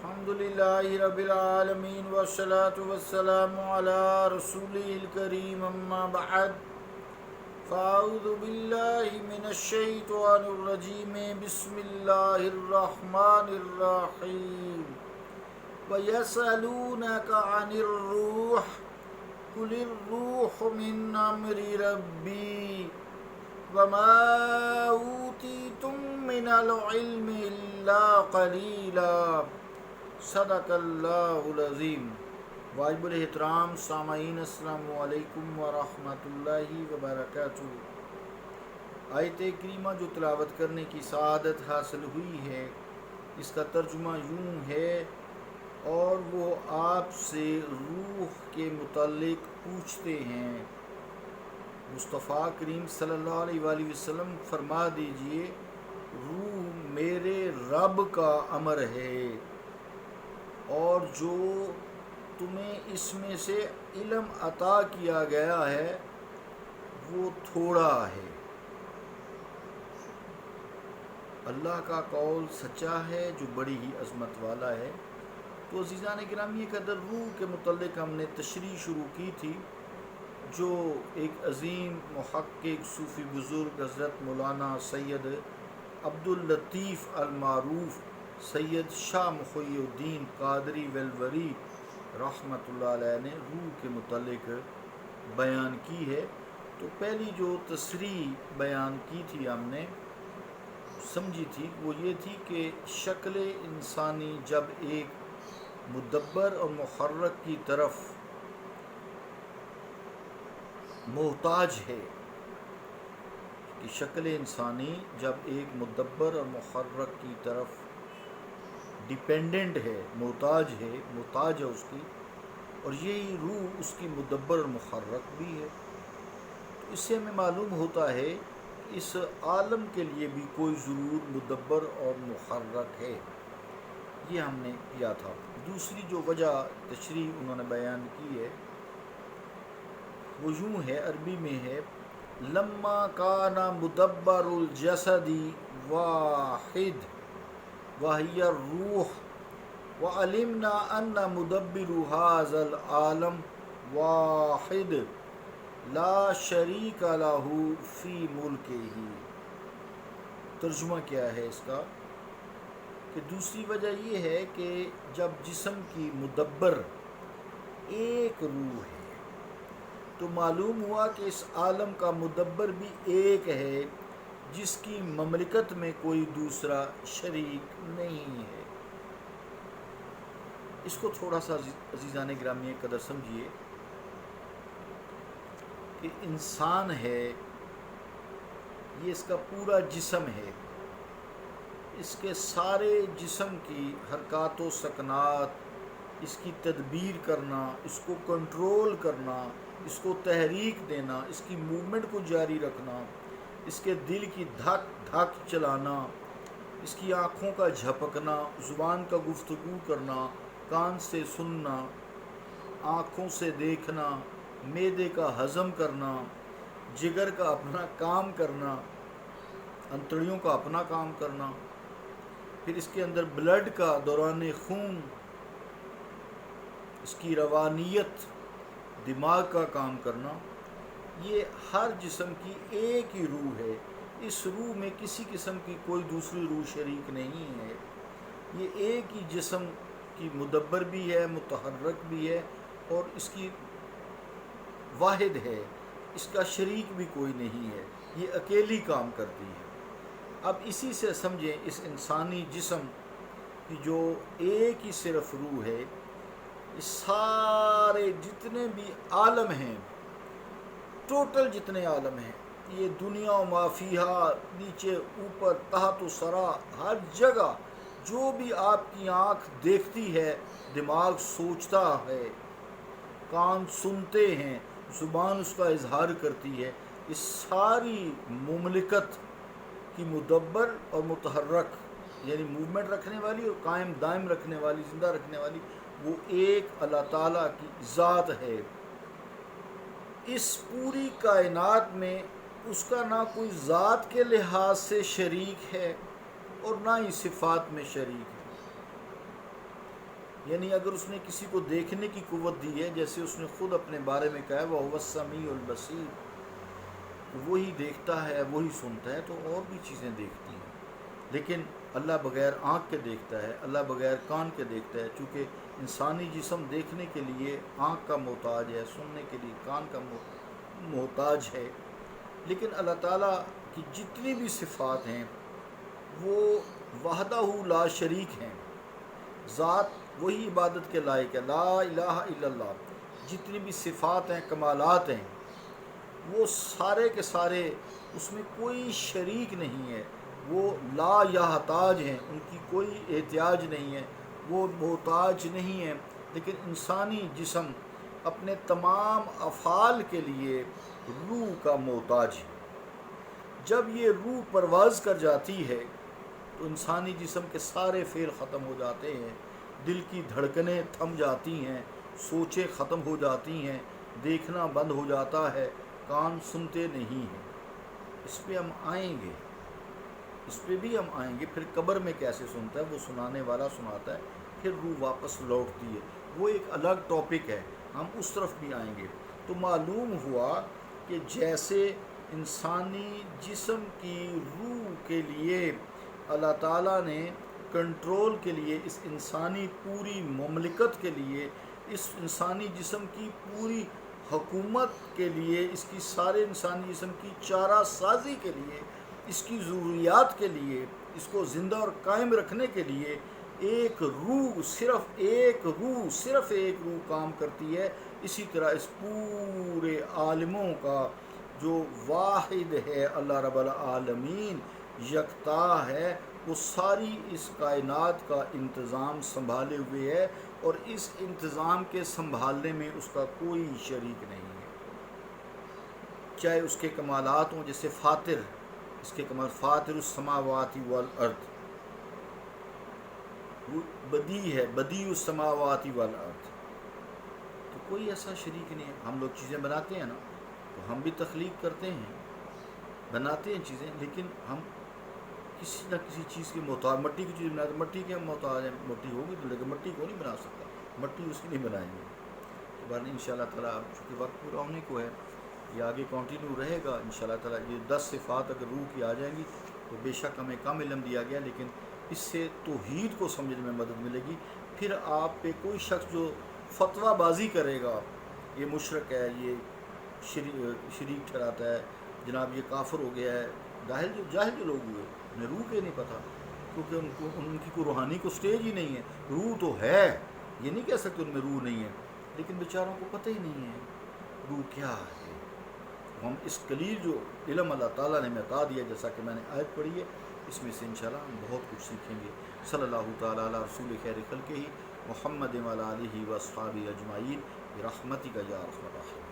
الحمدللہ رب العالمین والصلاة والسلام علی رسولہ الکریم اما بعد فاعوذ باللہ من الشیطان الرجیم بسم اللہ الرحمن الرحیم وَيَسْأَلُونَكَ عَنِ الرُّوحِ قُلِ الرُّوحُ مِنْ أَمْرِ رَبِّي وَمَا أُوتِيتُم مِّنَ الْعِلْمِ إِلَّا قَلِيلًا صدق اللہ العظیم۔ واجب الاحترام سامعین، السلام علیکم ورحمۃ اللہ وبرکاتہ۔ آیت کریمہ جو تلاوت کرنے کی سعادت حاصل ہوئی ہے، اس کا ترجمہ یوں ہے: اور وہ آپ سے روح کے متعلق پوچھتے ہیں۔ مصطفیٰ کریم صلی اللہ علیہ وآلہ وسلم فرما دیجئے، روح میرے رب کا امر ہے، اور جو تمہیں اس میں سے علم عطا کیا گیا ہے وہ تھوڑا ہے۔ اللہ کا قول سچا ہے جو بڑی ہی عظمت والا ہے۔ تو عزیزان گرامی، قدر روح کے متعلق ہم نے تشریح شروع کی تھی، جو ایک عظیم محقق صوفی بزرگ حضرت مولانا سید عبداللطیف المعروف سید شاہ محی الدین قادری ویلوری رحمۃ اللہ علیہ نے روح کے متعلق بیان کی ہے۔ تو پہلی جو تصریح بیان کی تھی، ہم نے سمجھی تھی، وہ یہ تھی کہ شکل انسانی جب ایک مدبر اور محرک کی طرف محتاج ہے، کہ شکل انسانی جب ایک مدبر اور محرک کی طرف ڈیپینڈنٹ ہے، محتاج ہے اس کی، اور یہی روح اس کی مدبر اور محرک بھی ہے۔ تو اس سے ہمیں معلوم ہوتا ہے کہ اس عالم کے لیے بھی کوئی ضرور مدبر اور محرک ہے۔ یہ ہم نے کیا تھا۔ دوسری جو وجہ تشریح انہوں نے بیان کی ہے وہ یوں ہے، عربی میں ہے: لما کان مدبر الجسد واحد وہی الروح وعلمنا ان مدبر هذا العالم واحد لا شریک لہ فی ملکہ۔ ترجمہ کیا ہے اس کا؟ کہ دوسری وجہ یہ ہے کہ جب جسم کی مدبر ایک روح ہے تو معلوم ہوا کہ اس عالم کا مدبر بھی ایک ہے، جس کی مملکت میں کوئی دوسرا شریک نہیں ہے۔ اس کو تھوڑا سا عزیزان گرامی قدر سمجھیے کہ انسان ہے، یہ اس کا پورا جسم ہے، اس کے سارے جسم کی حرکات و سکنات، اس کی تدبیر کرنا، اس کو کنٹرول کرنا، اس کو تحریک دینا، اس کی موومنٹ کو جاری رکھنا، اس کے دل کی دھک دھک چلانا، اس کی آنکھوں کا جھپکنا، زبان کا گفتگو کرنا، کان سے سننا، آنکھوں سے دیکھنا، معدے کا ہضم کرنا، جگر کا اپنا کام کرنا، انتڑیوں کا اپنا کام کرنا، پھر اس کے اندر بلڈ کا دوران خون، اس کی روانیت، دماغ کا کام کرنا، یہ ہر جسم کی ایک ہی روح ہے۔ اس روح میں کسی قسم کی کوئی دوسری روح شریک نہیں ہے۔ یہ ایک ہی جسم کی مدبر بھی ہے، متحرک بھی ہے، اور اس کی واحد ہے، اس کا شریک بھی کوئی نہیں ہے، یہ اکیلی کام کرتی ہے۔ اب اسی سے سمجھیں اس انسانی جسم کی جو ایک ہی صرف روح ہے، اس سارے جتنے بھی عالم ہیں، ٹوٹل جتنے عالم ہیں، یہ دنیا و ما فیہا، نیچے اوپر تحت و سرا، ہر جگہ جو بھی آپ کی آنکھ دیکھتی ہے، دماغ سوچتا ہے، کان سنتے ہیں، زبان اس کا اظہار کرتی ہے، اس ساری مملکت کی مدبر اور متحرک، یعنی موومنٹ رکھنے والی اور قائم دائم رکھنے والی، زندہ رکھنے والی، وہ ایک اللہ تعالیٰ کی ذات ہے۔ اس پوری کائنات میں اس کا نہ کوئی ذات کے لحاظ سے شریک ہے اور نہ ہی صفات میں شریک ہے۔ یعنی اگر اس نے کسی کو دیکھنے کی قوت دی ہے، جیسے اس نے خود اپنے بارے میں کہا ہے وَهُوَ السَّمِيعُ الْبَصِيرُ، وہی دیکھتا ہے، وہی سنتا ہے، تو اور بھی چیزیں دیکھتی ہیں، لیکن اللہ بغیر آنکھ کے دیکھتا ہے، اللہ بغیر کان کے دیکھتا ہے، چونکہ انسانی جسم دیکھنے کے لیے آنکھ کا محتاج ہے، سننے کے لیے کان کا محتاج ہے، لیکن اللہ تعالیٰ کی جتنی بھی صفات ہیں وہ وحدہ لا شریک ہیں، ذات وہی عبادت کے لائق ہے، لا الہ الا اللہ، جتنی بھی صفات ہیں، کمالات ہیں، وہ سارے کے سارے اس میں کوئی شریک نہیں ہے، وہ لا یحتاج ہیں، ان کی کوئی احتیاج نہیں ہے، وہ محتاج نہیں ہیں، لیکن انسانی جسم اپنے تمام افعال کے لیے روح کا محتاج ہے۔ جب یہ روح پرواز کر جاتی ہے تو انسانی جسم کے سارے فعل ختم ہو جاتے ہیں، دل کی دھڑکنیں تھم جاتی ہیں، سوچیں ختم ہو جاتی ہیں، دیکھنا بند ہو جاتا ہے، کان سنتے نہیں ہیں۔ اس پہ ہم آئیں گے، اس پہ بھی ہم آئیں گے۔ پھر قبر میں کیسے سنتا ہے، وہ سنانے والا سناتا ہے، پھر روح واپس لوٹتی ہے، وہ ایک الگ ٹاپک ہے، ہم اس طرف بھی آئیں گے۔ تو معلوم ہوا کہ جیسے انسانی جسم کی روح کے لیے اللہ تعالیٰ نے کنٹرول کے لیے، اس انسانی پوری مملکت کے لیے، اس انسانی جسم کی پوری حکومت کے لیے، اس کی سارے انسانی جسم کی چارہ سازی کے لیے، اس کی ضروریات کے لیے، اس کو زندہ اور قائم رکھنے کے لیے ایک روح، صرف ایک روح کام کرتی ہے، اسی طرح اس پورے عالموں کا جو واحد ہے اللہ رب العالمین، یکتا ہے، وہ ساری اس کائنات کا انتظام سنبھالے ہوئے ہے، اور اس انتظام کے سنبھالنے میں اس کا کوئی شریک نہیں ہے، چاہے اس کے کمالات ہوں، جیسے فاطر، اس کے کمال فاطر السماوات والارض، وہ بدیع ہے، بدیع السماوات والارض، تو کوئی ایسا شریک نہیں ہے۔ ہم لوگ چیزیں بناتے ہیں نا، تو ہم بھی تخلیق کرتے ہیں، بناتے ہیں چیزیں، لیکن ہم کسی نہ کسی چیز کے محتاج، مٹی کی چیز بناتے ہیں، مٹی کے ہم محتاج ہیں، مٹی ہوگی تو، لیکن مٹی کو نہیں بنا سکتا، مٹی اس کی نہیں بنائیں گے۔ تو بعد ان شاء اللہ تعالیٰ، چونکہ وقت پورا ہونے کو ہے، یہ آگے کنٹینیو رہے گا ان شاء اللہ تعالیٰ۔ یہ 10 صفات اگر روح کی آ جائیں گی تو بے شک ہمیں کم علم دیا گیا، لیکن اس سے توحید کو سمجھنے میں مدد ملے گی۔ پھر آپ پہ کوئی شخص جو فتویٰ بازی کرے گا، یہ مشرک ہے، یہ شریک ٹھہراتا ہے، جناب یہ کافر ہو گیا ہے، جاہل جو لوگ ہوئے، انہیں روح کے نہیں پتہ، کیونکہ ان کی کوئی روحانی کو سٹیج ہی نہیں ہے۔ روح تو ہے، یہ نہیں کہہ سکتے ان میں روح نہیں ہے، لیکن بیچاروں کو پتہ ہی نہیں ہے روح کیا ہے۔ ہم اس قلیل جو علم اللہ تعالیٰ نے ہمیں عطا دیا، جیسا کہ میں نے آیت پڑھی ہے، اس میں سے انشاءاللہ ہم بہت کچھ سیکھیں گے۔ صلی اللہ تعالیٰ علی رسول خیر خلقہ محمد وعلی آلہ واصحابہ اجمعین برحمتک یا ارحم الراحمین۔